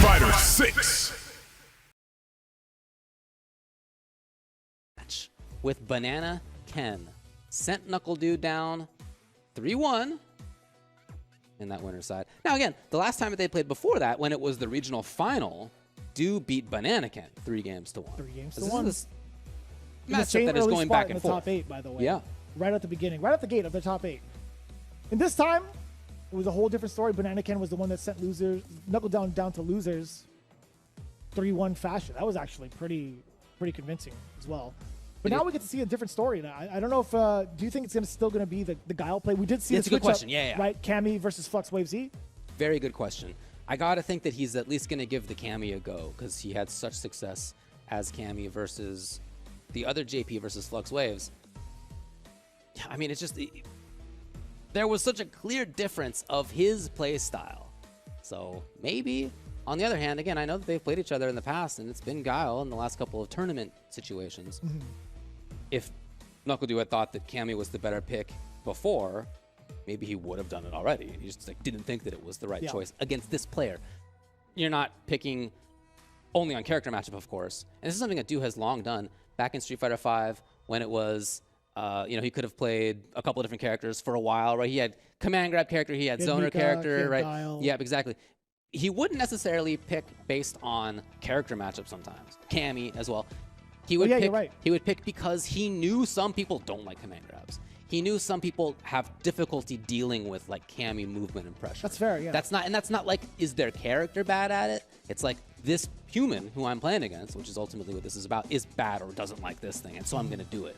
Fighter 6. With Banana Ken. Sent Nuckledu down 3-1 in that winner's side. Now again, the last time that they played before that, when it was the regional final, Do beat Banana Ken 3 games to 1. 3 games to 1. This matchup that is going back and forth. Top 8, by the way. Yeah. Right at the beginning, right at the gate of the top 8. And this time, it was a whole different story. Banana Ken was the one that sent losers, Nuckledu down to losers 3-1 fashion. That was actually pretty convincing as well. But now we get to see a different story. Now, I don't know if, do you think it's still going to be the Guile play? We did see That's a good question. Yeah. Right? Cammy versus Flux Wave Z? Very good question. I got to think that he's at least going to give the Cammy a go because he had such success as Cammy versus the other JP versus Flux Waves. I mean, it's just, there was such a clear difference of his play style. So maybe, on the other hand, again, I know that they've played each other in the past and it's been Guile in the last couple of tournament situations. Mm-hmm. If Nuckledu had thought that Cammy was the better pick before, maybe he would have done it already. He just didn't think that it was the right choice against this player. You're not picking only on character matchup, of course. And this is something that Do has long done. Back in Street Fighter V, when it was, he could have played a couple of different characters for a while, right? He had command grab character, he had zoner character, right? Guile. Yeah, exactly. He wouldn't necessarily pick based on character matchup sometimes. Cammy as well. He would pick. You're right. He would pick because he knew some people don't like command grabs. He knew some people have difficulty dealing with like Cammy movement and pressure. That's fair, yeah. That's not like, is their character bad at it? It's like this human who I'm playing against, which is ultimately what this is about, is bad or doesn't like this thing, and so I'm going to do it.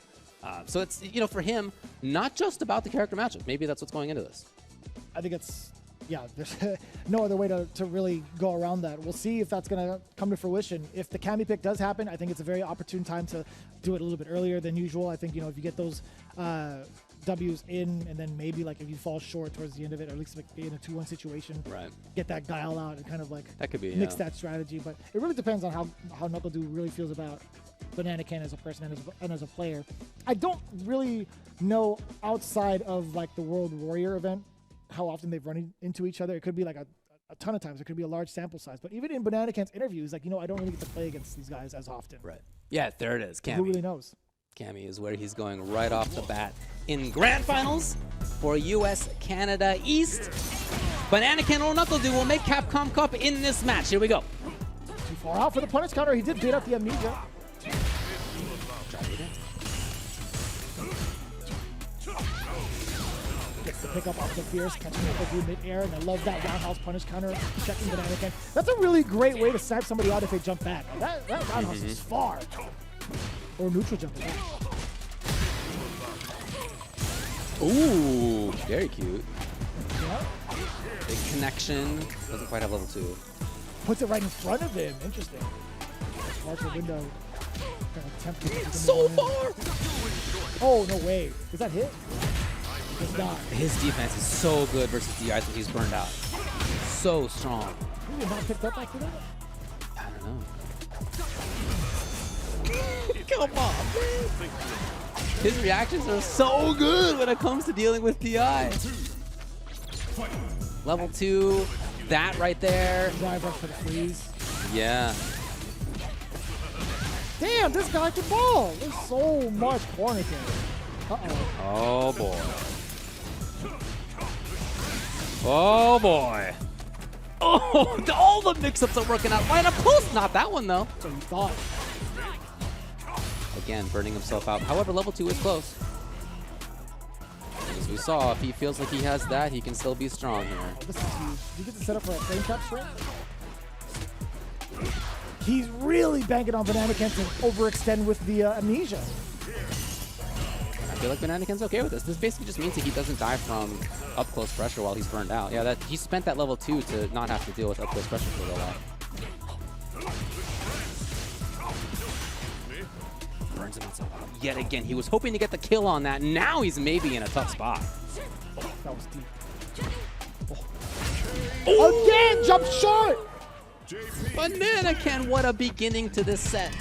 So it's, for him, not just about the character matchup. Maybe that's what's going into this. I think it's, there's no other way to really go around that. We'll see if that's going to come to fruition. If the Cammy pick does happen, I think it's a very opportune time to do it a little bit earlier than usual. I think, if you get those W's in, and then maybe like if you fall short towards the end of it, or at least like in a 2-1 situation, right, get that Guile out and kind of like that could be, mix that strategy. But it really depends on how Nuckledu really feels about Banana Ken as a person and as a player. I don't really know outside of like the World Warrior event how often they've run into each other. It could be like a ton of times. It could be a large sample size. But even in Banana Ken's interviews, like, I don't really get to play against these guys as often. Right. Yeah, there it is. Cammy. Who really knows? Cammy is where he's going right off the bat in Grand Finals for US Canada East. Banana Ken or Nuckledu will make Capcom Cup in this match. Here we go. Too far out for the punish counter. He did beat up the Amnesia. Gets the pick up off the Fierce, catching Nuckledu mid-air, and I love that roundhouse punish counter, checking Banana Ken. That's a really great way to snipe somebody out if they jump back. That roundhouse is far. Or neutral jump attack. Ooh, very cute. Yeah. Big connection. Doesn't quite have level 2. Puts it right in front of him. Interesting. Partial window. So far! Oh, no way. Is that hit? It's not. His defense is so good versus DI, so he's burned out. So strong. He not picked up after that? I don't know. Come on, man. His reactions are so good when it comes to dealing with DI. Level 2, that right there. Drive up for the freeze. Yeah. Damn, this guy can ball. There's so much corner kick. Uh-oh. Oh, boy. Oh, boy. Oh, all the mix-ups are working out right up close. Not that one, though. So you thought. Again, burning himself out. However, level 2 is close. As we saw, if he feels like he has that, he can still be strong here. Oh, this is huge. You get to set up for a frame trap string? He's really banking on Banana Ken to overextend with the Amnesia. I feel like Banana Ken's okay with this. This basically just means that he doesn't die from up-close pressure while he's burned out. Yeah, he spent that level 2 to not have to deal with up-close pressure for a little while. Burns himself out yet again. He was hoping to get the kill on that. Now he's maybe in a tough spot. Oh, that was deep. Oh. Again, jump shot! Banana Ken, what a beginning to this set.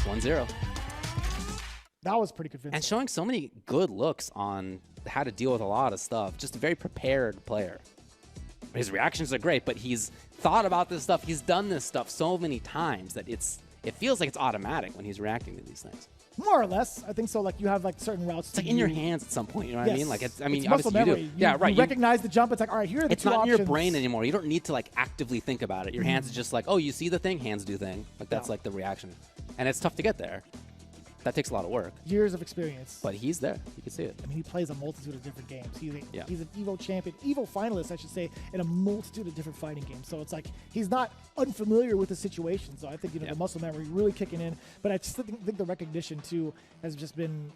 1-0. That was pretty convincing. And showing so many good looks on had to deal with a lot of stuff. Just a very prepared player. His reactions are great, but he's thought about this stuff. He's done this stuff so many times that it feels like it's automatic when he's reacting to these things. More or less, I think so. Like you have like certain routes. It's like in your hands at some point. You know what I mean? Like it's muscle obviously memory. you do. Yeah, right. You recognize the jump. It's like, all right, here are the it's two not options. in your brain anymore. You don't need to like actively think about it. Your hands are just like, oh, you see the thing, hands do thing. Like that's like the reaction, and it's tough to get there. That takes a lot of work. Years of experience. But he's there. You can see it. I mean, he plays a multitude of different games. He's an EVO champion, EVO finalist, I should say, in a multitude of different fighting games. So it's like he's not unfamiliar with the situation. So I think the muscle memory really kicking in. But I just think the recognition too has just been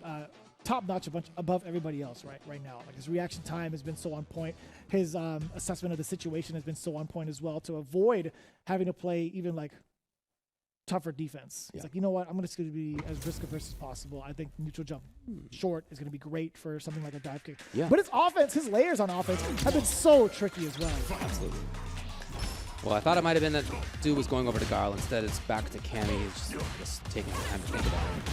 top notch, above everybody else right now. Like his reaction time has been so on point. His assessment of the situation has been so on point as well to avoid having to play even like tougher defense. It's like, you know what? I'm just going to be as risk averse as possible. I think neutral jump short is going to be great for something like a dive kick. Yeah. But his offense, his layers on offense have been so tricky as well. Absolutely. Well, I thought it might have been that dude was going over to Guile. Instead, it's back to Cammy. He's just taking the time to think about it.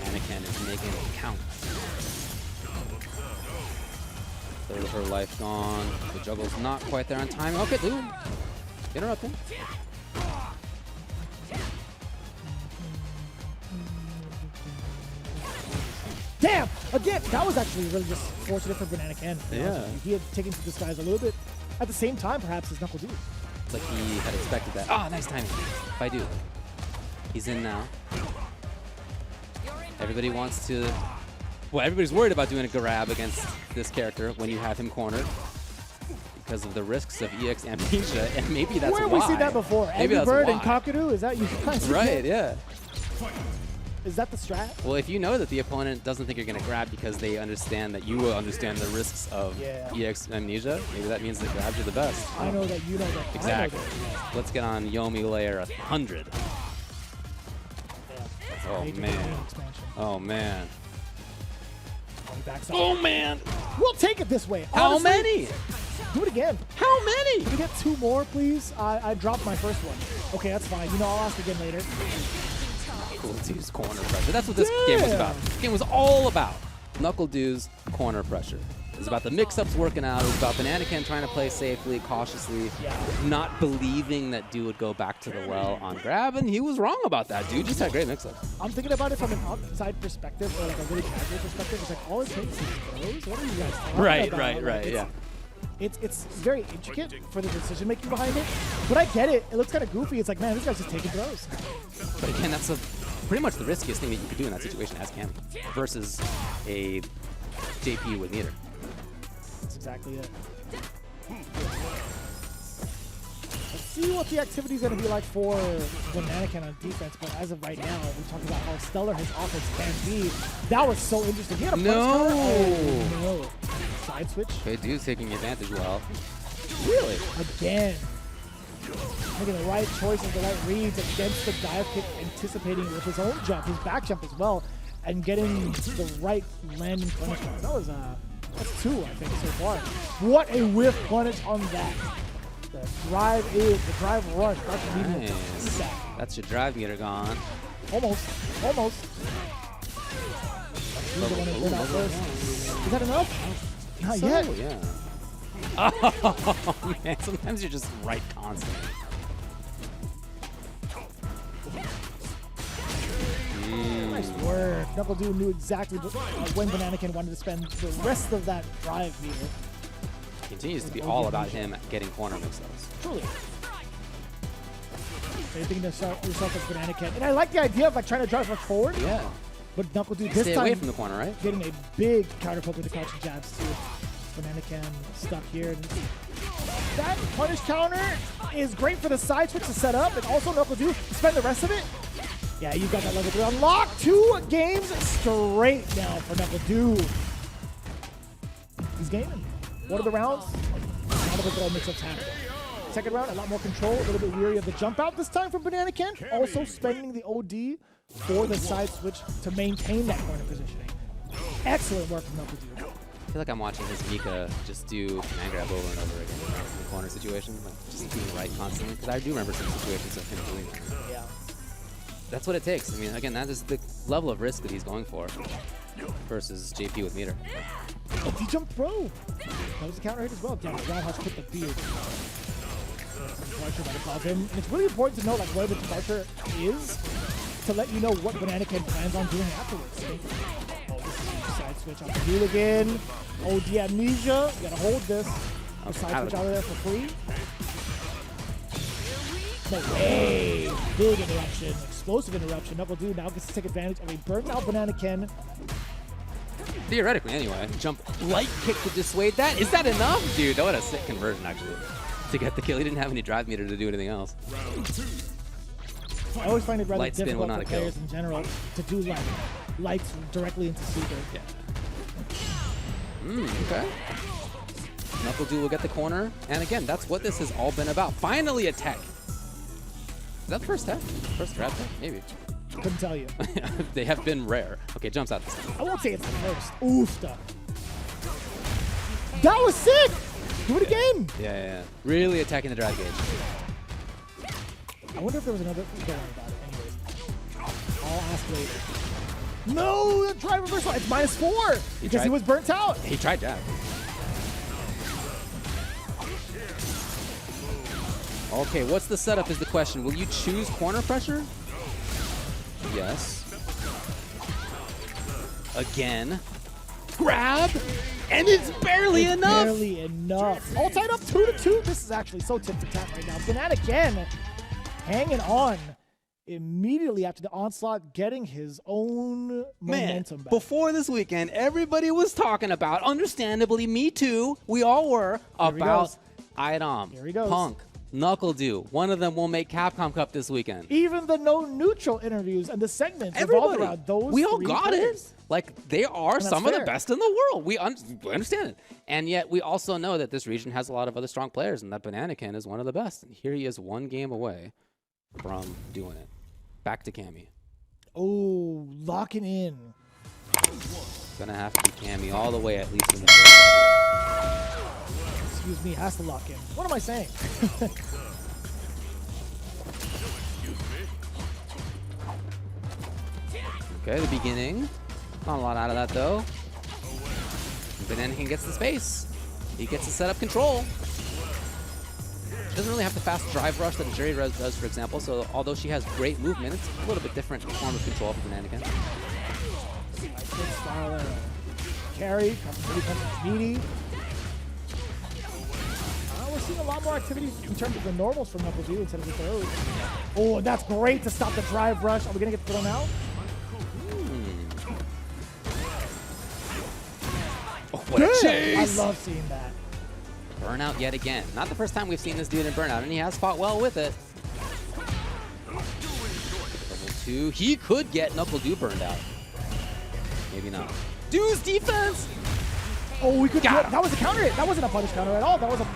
Anakin is making it count. Third of her life gone. The juggle's not quite there on timing. Okay, dude. Interrupting. Damn! Again, that was actually really just fortunate for Banana Can. Yeah. He had taken to this guy's a little bit at the same time, perhaps, as Nuckledu. It's like he had expected that. Ah, nice timing. By dude. He's in now. Everybody wants to... Well, everybody's worried about doing a grab against this character when you have him cornered because of the risks of EX Amnesia, and maybe that's why. Where have we seen that before? Maybe Angry Bird why. and Cockadoo? Is that you guys? Right, yeah. Is that the strat? Well, if you know that the opponent doesn't think you're going to grab because they understand that you will understand the risks of EX Amnesia, maybe that means that grabs are the best. I know that you know that. Exactly. I know that. Let's get on Yomi layer 100. Oh, man. Oh, man. Oh, man. We'll take it this way. How Honestly, many? Do it again. How many? Can we get 2 more, please? I dropped my first one. Okay, that's fine. You know, I'll ask again later. Cool, let's use corner pressure. That's what this game was about. This game was all about Nuckledu's corner pressure. It was about the mix-ups working out. It was about Banana Can trying to play safely, cautiously, not believing that dude would go back to the well on grab, and he was wrong about that. Dude just had great mix-ups. I'm thinking about it from an outside perspective, or like a really casual perspective. It's like all it takes is throws. What are you guys talking about? Right, yeah. It's very intricate for the decision making behind it, but I get it. It looks kind of goofy. It's like, man, this guy's just taking throws. But again, that's pretty much the riskiest thing that you could do in that situation as Cammy versus a JP with neither. That's exactly it. Let's see what the activity is going to be like for the Mannequin on defense, but as of right now, we talked about how stellar his offense can be. That was so interesting. He had a punch counter. Oh, no. Side switch. Okay, dude's taking advantage well. Really? Again. Making the right choices, the right reads against the dive kick, anticipating with his own jump, his back jump as well, and getting the right landing punish. That was that's 2, I think, so far. What a whiff punish on that. The drive rush. Nice. That's your drive meter gone. Almost. He's the one that went out first. Is that enough? Not yet. Yeah. Oh, man. Sometimes you're just right constantly. Nice work. Nuckledu knew exactly when Bananakin wanted to spend the rest of that drive meter. Continues to be all about him getting corner mix-ups. Truly. So you're thinking to yourself as Bananakin. And I like the idea of like trying to drive rush forward. Yeah. But Nuckledu this Stay time away from the corner, right? getting a big counter poke with the crouching jabs too. Bananakin stuck here. And that punish counter is great for the side switch to set up, and also Nuckledu spend the rest of it. Yeah, you got that level 3 unlocked. 2 games straight now for Nuckledu. He's gaming. What are the rounds? Not a bit all mix-ups happen. Second round, a lot more control, a little bit weary of the jump out this time from Bananakin. Also spending the OD for the side switch to maintain that corner positioning. Excellent work from Nuckledu. I feel like I'm watching his Mika just do command grab over and over again in the corner situation, like just being right constantly. Because I do remember some situations of him doing that. Yeah. That's what it takes. I mean, again, that is the level of risk that he's going for versus JP with meter. Oh, D-jump throw. That was a counter hit as well. Damn, Roundhouse put the beard. Pressure that above him. And it's really important to know like where the pressure is to let you know what Bananakin plans on doing afterwards. Oh, this is a side switch on the Guile again. Oh, the amnesia. You gotta hold this. The side switch out of there for free. No way. Big interruption. Explosive interruption. Nuckledu now gets to take advantage of a burnt out Bananakin. Theoretically, anyway. Jump light kick to dissuade that. Is that enough? Dude, that was a sick conversion, actually, to get the kill. He didn't have any drive meter to do anything else. I always find it rather Light spin, difficult not for a kill. players in general to do like lights directly into super. Yeah. Okay. Nuckledu will get the corner. And again, that's what this has all been about. Finally a tech. Is that the first tech? First grab tech? Maybe. Couldn't tell you. They have been rare. Okay, jumps out this time. I won't say it's the first. Oofta. That was sick! Do it again! Yeah. Really attacking the drive gauge. I wonder if there was another. Don't worry about it. Anyways. I'll ask later. No! The drive reversal. It's -4 because he was burnt out. He tried jab. Okay, what's the setup is the question. Will you choose corner pressure? Yes. Again. Grab! And it's barely enough! Barely enough. All tied up 2-2. This is actually so tit for tat right now. Bananakin hanging on immediately after the onslaught, getting his own momentum back. Before this weekend, everybody was talking about, understandably, me too, we all were, about IDOM, Here he goes. Punk, Nuckledu. One of them will make Capcom Cup this weekend. Even the no neutral interviews and the segments Everybody. revolved around those We all three got players. it. Like, they are some of the fair. best in the world. We understand it. And yet, we also know that this region has a lot of other strong players, and that Bananakin is one of the best. And here he is one game away from doing it. Back to Cammy. Oh, locking in. Gonna have to be Cammy all the way, at least in the first. Excuse me, has to lock in. What am I saying? Okay, the beginning. Not a lot out of that, though. Bananakin gets the space. He gets to set up control. Doesn't really have the fast drive rush that Jerry does, for example, so although she has great movement, it's a little bit different form of control for Bananakin. Good style arrow. Carry, comes meaty. We're seeing a lot more activity in terms of the normals from Nuckledu instead of the throws. Oh, that's great to stop the drive rush. Are we going to get thrown out? Oh, what a chase! I love seeing that. Burnout yet again. Not the first time we've seen this dude in Burnout, and he has fought well with it. Level 2. He could get Nuckledu burned out. Maybe not. Dude's defense! Oh, we could. Got him. That was a counter hit. That wasn't a punish counter at all. That was a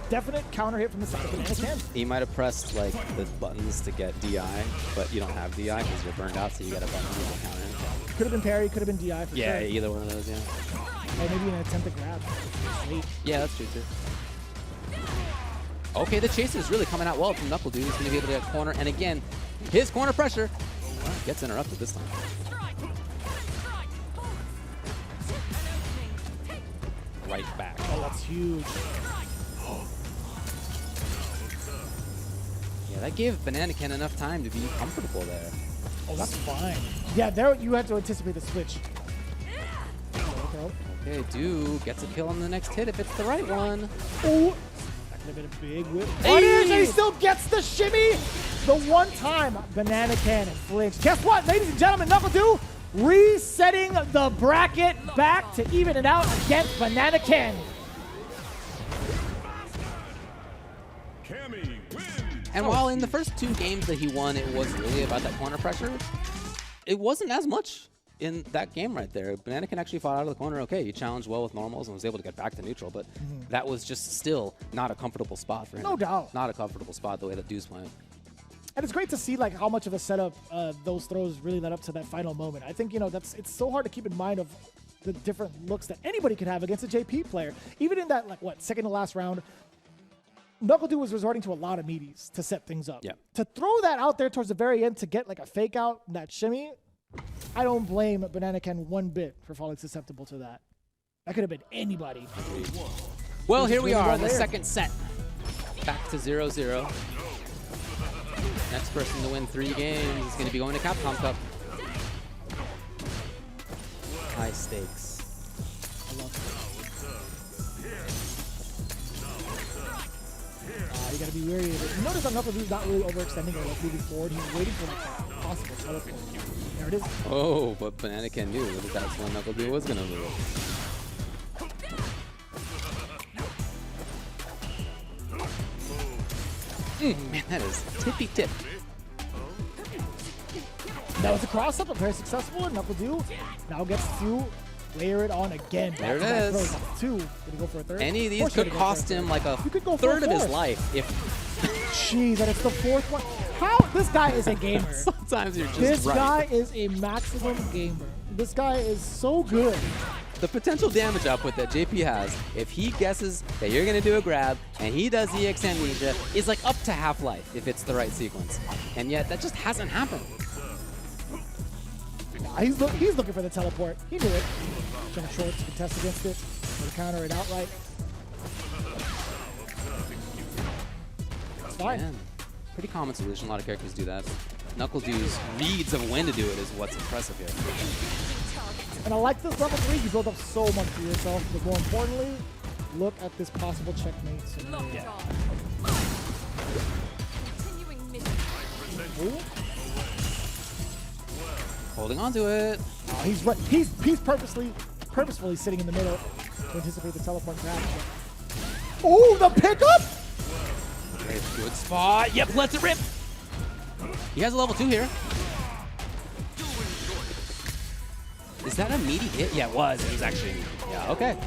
definite counter hit from the side of Bananakin. He might have pressed like the buttons to get DI, but you don't have DI because you're burned out, so you got a button you can counter. Could have been parry, could have been DI for Yeah, sure. either one of those, yeah. Or maybe an attempt to grab. Wait. Yeah, that's true too. Okay, the chase is really coming out well from Nuckledu. He's going to be able to get corner, and again, his corner pressure gets interrupted this time. Right back. Oh, that's huge. Yeah, that gave Bananakin enough time to be comfortable there. Oh, that's fine. Yeah, there you had to anticipate the switch. Okay, Do gets a kill on the next hit if it's the right one. Oh, that could have been a big whip. Hey! And he still gets the shimmy. The one time Bananakin flinched. Guess what, ladies and gentlemen, Nuckledu resetting the bracket back to even it out against Bananakin. Cammy wins. And while in the first 2 games that he won, it was really about that corner pressure, it wasn't as much in that game right there. Bananakin actually fought out of the corner okay. He challenged well with normals and was able to get back to neutral, but that was just still not a comfortable spot for him. No doubt. Not a comfortable spot the way that Dude's playing. And it's great to see like how much of a setup those throws really led up to that final moment. I think, you know, it's so hard to keep in mind of the different looks that anybody could have against a JP player. Even in that, like, what, second to last round, Nuckledu was resorting to a lot of meaties to set things up. Yeah. To throw that out there towards the very end to get like a fake out, that shimmy, I don't blame Banana Ken one bit for falling susceptible to that. That could have been anybody. Well, here we really are well in the there. second set. Back to 0-0. Next person to win 3 games is going to be going to Capcom Cup. High stakes. You gotta be wary of it. You notice that Nuckledu's not really overextending or like moving forward. He's waiting for like a possible teleport. There it is. Oh, but Banana Ken knew that that's when Nuckledu was going to move. Man, that is tippy tip. That was a cross up, but very successful. And Nuckledu now gets to layer it on again. There it Back-to-back is. throws. That's 2. Gonna go for a third. Any of these course could you're gonna go cost for a him third. like a You could go for a third of his fourth. life if Jeez, and it's the 4th one. How? This guy is a gamer. sometimes you're just This right. guy is a maximum gamer. This guy is so good. The potential damage output that JP has, if he guesses that you're going to do a grab and he does EX Amnesia, is like up to half-life if it's the right sequence. And yet, that just hasn't happened. Nah, he's looking for the teleport. He knew it. Jump short to contest against it. Or to counter it outright. It's fine. Man, pretty common solution. A lot of characters do that. Nuckledu's reads of when to do it is what's impressive here. And I like this level 3. You build up so much for yourself. But more importantly, look at this possible checkmate scenario. Yeah. Ooh. Holding on to it. Oh, he's right. He's purposefully sitting in the middle to anticipate the teleport to happen. Oh, the pickup! Okay, good spot. Yep, lets it rip. He has a level 2 here. Is that a meaty hit? Yeah, it was. It was actually a meaty. Yeah, okay.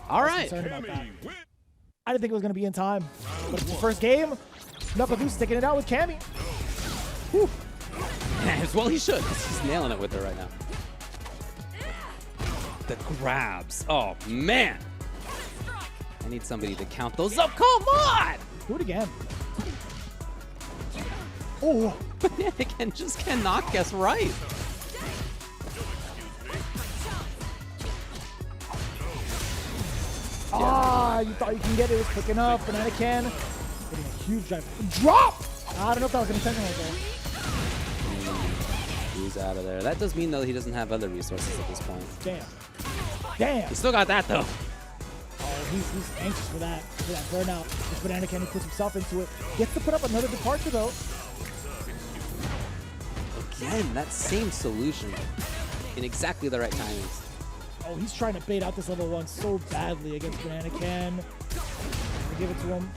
All right. Concerned about that. I didn't think it was going to be in time. But it's the first game. Nuckledu sticking it out with Cammy. Whew. As well he should. He's nailing it with her right now. The grabs. Oh, man. I need somebody to count those up. Come on! Do it again. Oh, Banana Ken just cannot guess right. ah, you thought you can get it. It was picking up. Banana Can. Getting a huge drive. Drop! I don't know if that was intentional though. He's out of there. That does mean, though, he doesn't have other resources at this point. Damn. Damn. He still got that, though. Oh, he's anxious for that burnout. This Banana Can, he puts himself into it. Gets to put up another departure though. Again, that same solution in exactly the right timings. Oh, he's trying to bait out this level 1 so badly against Banana Can. Give it to him.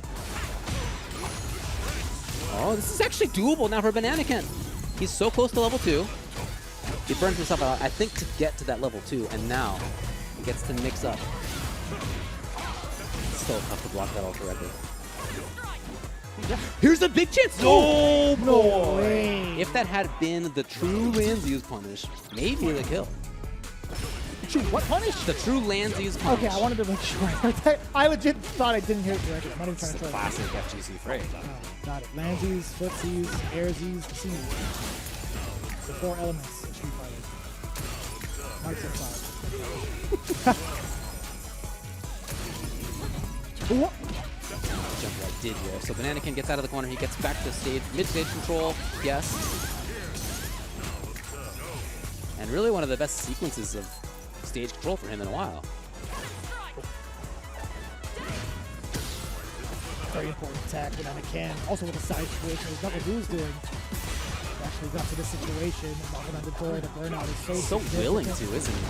Oh, this is actually doable now for Banana Ken. He's so close to level 2. He burns himself out, I think, to get to that level 2, and now he gets to mix up. It's so tough to block that all correctly. Here's a big chance! Oh, No way. If that had been the true Lanzi's punish, maybe the kill. Shoot, what punish? The true Lanzi's punish. Okay, I wanted to make sure I heard that. I legit thought I didn't hear it correctly. I'm not even trying It's to a try. classic FGC phrase. Got it. Landsies, footsies, airsies, C's. The 4 elements of Street Fighter. Marks and 5. Jump right did here. So Banana Ken gets out of the corner. He gets back to stage, mid-stage control. Yes. And really one of the best sequences of stage control for him in a while. Very important attack, Banana Can. Also with a side switch, as Nuckledu's doing. Actually got to this situation, knocking on the door. The burnout is so willing significant. to, isn't he?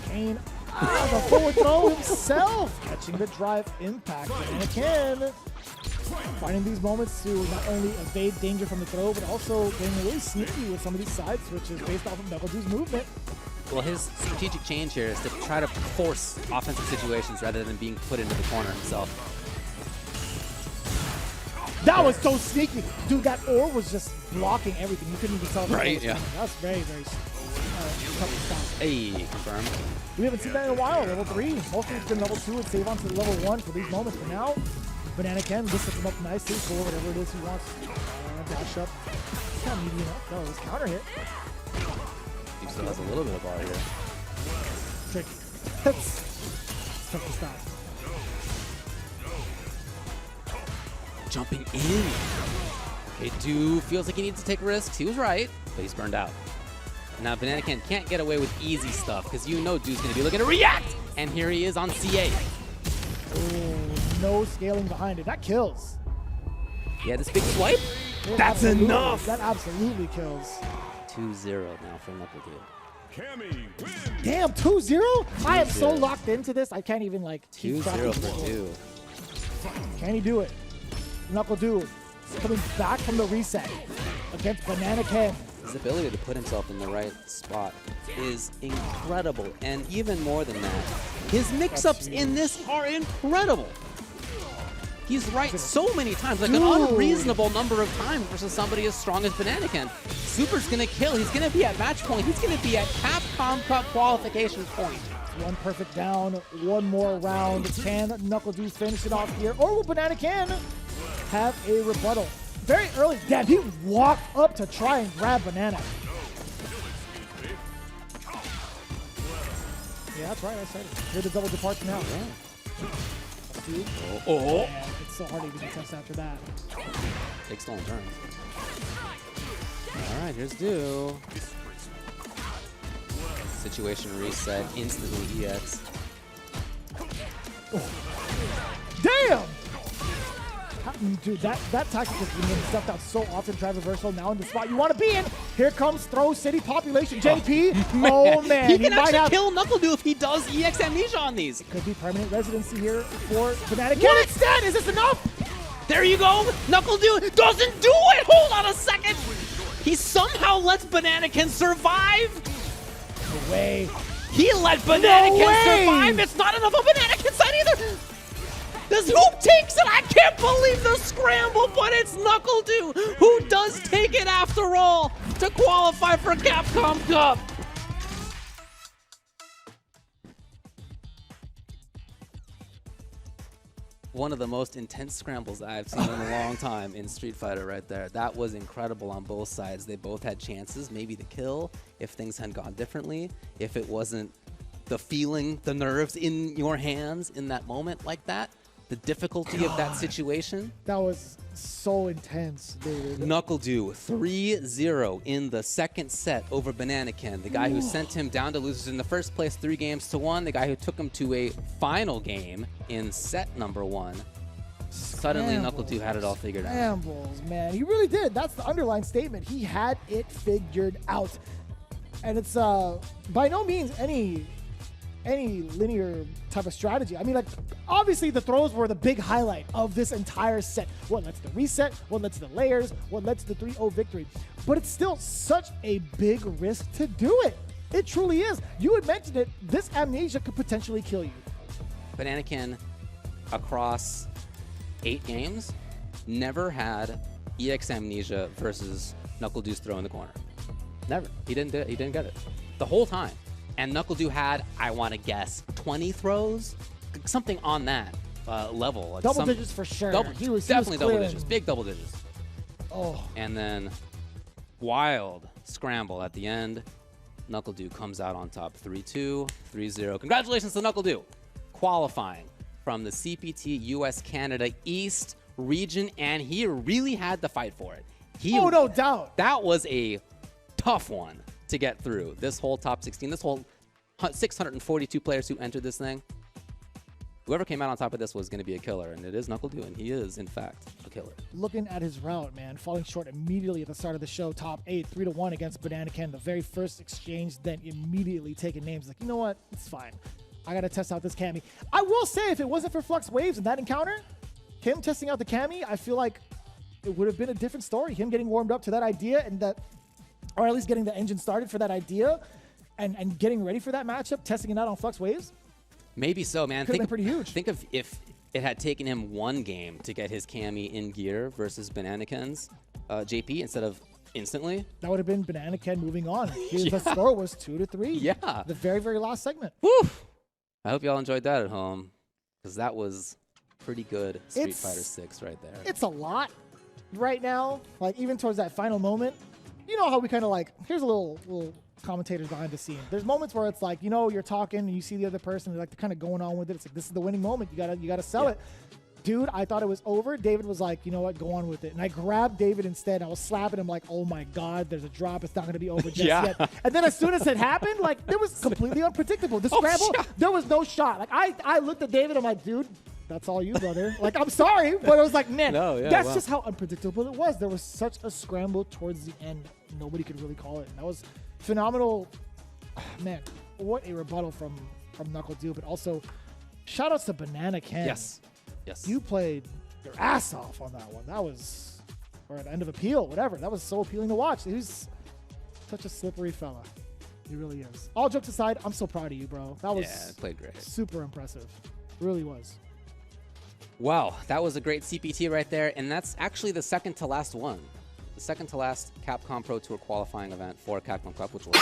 Kane. Ah, the forward throw himself. Catching the drive impact. Banana Can. Finding these moments to not only evade danger from the throw, but also getting really sneaky with some of these side switches based off of Nuckledu's movement. Well, his strategic change here is to try to force offensive situations rather than being put into the corner himself. That was so sneaky. Dude, that orb was just blocking everything. You couldn't even tell. Right, yeah. That's very, very tough to stop. Hey, confirmed. We haven't seen that in a while. Level 3. Mostly it's been level 2 and save on to level 1 for these moments. But now, Banana Ken just sets him up nicely for whatever it is he wants. Dash up. It's not medium enough. No, it's counter hit. He still has a little bit of bar here. Tricky. That's tough to stop. Jumping in. Okay, Do feels like he needs to take risks. He was right, but he's burned out. Now Banana Ken can't get away with easy stuff because you know Do's going to be looking to react. And here he is on C8. Oh, no scaling behind it. That kills. Yeah, this big swipe. That's enough. That absolutely kills. 2-0 now for Nuckledu. Cammy wins. Damn, 2-0? I am so locked into this. I can't even like keep 2-0 for Do. Can he do it? Nuckledu coming back from the reset against Banana Ken. His ability to put himself in the right spot is incredible. And even more than that, his mix-ups in this are incredible. He's right so many times, like an unreasonable number of times versus somebody as strong as Banana Ken. Super's gonna kill. He's gonna be at match point. He's gonna be at Capcom Cup qualification point. One perfect down, one more round. Can Nuckledu finish it off here? Or will Banana Ken have a rebuttal? Very early. Damn, he walked up to try and grab Banana. Yeah, that's right. I said it. Here's the double departure now. Oh. Man, it's so hard to even test after that. Big stolen turn. All right, here's Do. Situation reset, instantly EX. Damn! Dude, that tactic has been stuffed out so often. Drive reversal now in the spot you want to be in. Here comes Throw City population. JP. Oh man, he can actually kill Nuckledu if he does EX amnesia on these. Could be permanent residency here for Banana Ken. Instead, is this enough? There you go. Nuckledu doesn't do it. Hold on a second. He somehow lets Banana Ken survive. No way. He let Banana Ken survive. It's not enough on Banana Ken's side either. This Hoop takes it! I can't believe the scramble, but it's Nuckledu who does take it after all to qualify for Capcom Cup. One of the most intense scrambles I've seen in a long time in Street Fighter right there. That was incredible on both sides. They both had chances, maybe to kill if things had gone differently, if it wasn't the feeling, the nerves in your hands in that moment like that. The difficulty of that situation. That was so intense, dude. Nuckledu 3-0 in the second set over Banana Ken. The guy who sent him down to losers in the first place 3-1. The guy who took him to a final game in set number 1. Suddenly Nuckledu had it all figured out. Scrambles, man. He really did. That's the underlying statement. He had it figured out. And it's by no means any linear type of strategy. I mean, like, obviously the throws were the big highlight of this entire set. What led to the reset, what led to the layers, what led to the 3-0 victory. But it's still such a big risk to do it. It truly is. You had mentioned it. This amnesia could potentially kill you. Banana Ken, across 8 games, never had EX amnesia versus Nuckledu's throw in the corner. Never. He didn't do it. He didn't get it. The whole time. And Nuckledu had, I want to guess, 20 throws? Something on that level. Like double digits for sure. Definitely double digits. Big double digits. Oh. And then wild scramble at the end. Nuckledu comes out on top 3-2, 3-0. Congratulations to Nuckledu. Qualifying from the CPT US Canada East region, and he really had to fight for it. Oh, no doubt. That was a tough one to get through. This whole top 16, this whole 642 players who entered this thing. Whoever came out on top of this was going to be a killer, and it is Nuckledu, and he is, in fact, a killer. Looking at his route, man, falling short immediately at the start of the show, top 8, 3-1 against Banana Ken. The very first exchange, then immediately taking names. Like, you know what? It's fine. I got to test out this Cammy. I will say, if it wasn't for Flux Waves and that encounter, him testing out the Cammy, I feel like it would have been a different story. Him getting warmed up to that idea and that, or at least getting the engine started for that idea and getting ready for that matchup, testing it out on Flux Waves. Maybe so, man. Could have been pretty huge. Think of if it had taken him 1 game to get his Cammy in gear versus Banana Ken's JP instead of instantly. That would have been Banana Ken moving on. The score was 2-3. Yeah. The very, very last segment. Woo! I hope y'all enjoyed that at home, because that was pretty good Street Fighter 6 right there. It's a lot right now. Like, even towards that final moment, you know how we kind of like, here's a little commentators behind the scene. There's moments where it's like, you know, you're talking and you see the other person, they're like, they're kind of going on with it. It's like, this is the winning moment. You gotta sell it. Dude, I thought it was over. David was like, you know what, go on with it. And I grabbed David instead. I was slapping him like, oh my God, there's a drop. It's not going to be over just yet. And then as soon as it happened, like, it was completely unpredictable. The scramble, there was no shot. Like, I looked at David, I'm like, dude, that's all you, brother. Like, I'm sorry, but it was like, man, that's just how unpredictable it was. There was such a scramble towards the end. Nobody could really call it. And that was phenomenal. Man, what a rebuttal from Nuckledu, but also shout outs to Banana Ken. Yes. You played your ass off on that one. That was, or at the end of appeal, whatever. That was so appealing to watch. He's such a slippery fella. He really is. All jokes aside, I'm so proud of you, bro. That was played great. Super impressive. Really was. Wow, that was a great CPT right there, and that's actually the second to last one. The second to last Capcom Pro Tour qualifying event for Capcom Cup, which was